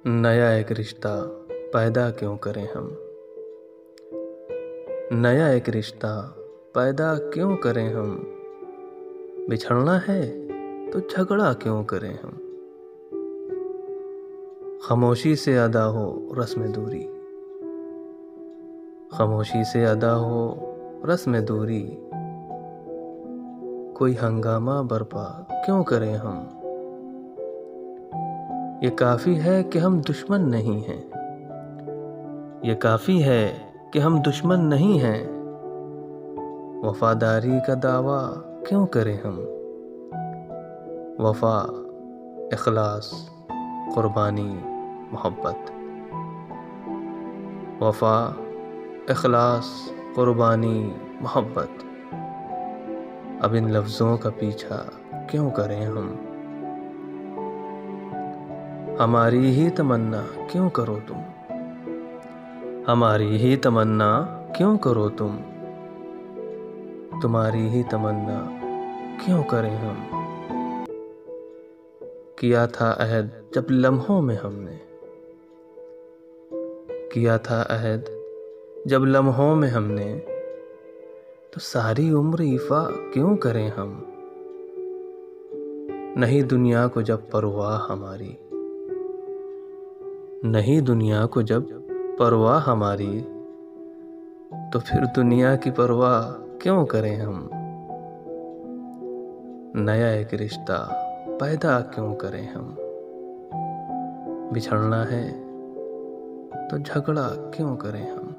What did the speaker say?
नया एक रिश्ता पैदा क्यों करें हम। नया एक रिश्ता पैदा क्यों करें हम। बिछड़ना है तो झगड़ा क्यों करें हम। खामोशी से अदा हो रस्म दूरी, खामोशी से अदा हो रस्म दूरी। कोई हंगामा बर्पा क्यों करें हम। ये काफ़ी है कि हम दुश्मन नहीं हैं, ये काफ़ी है कि हम दुश्मन नहीं हैं। वफादारी का दावा क्यों करें हम। वफा, इखलास, कुर्बानी, मोहब्बत। वफा, इखलास, कुर्बानी, मोहब्बत। अब इन लफ्ज़ों का पीछा क्यों करें हम। हमारी ही तमन्ना क्यों करो तुम, हमारी ही तमन्ना क्यों करो तुम। तुम्हारी ही तमन्ना क्यों करें हम। किया था अहद जब लम्हों में हमने, किया था अहद जब लम्हों में हमने। तो सारी उम्र ईफा क्यों करें हम। नहीं दुनिया को जब परवाह हमारी, नहीं दुनिया को जब परवाह हमारी। तो फिर दुनिया की परवाह क्यों करें हम। नया एक रिश्ता पैदा क्यों करें हम। बिछड़ना है तो झगड़ा क्यों करें हम।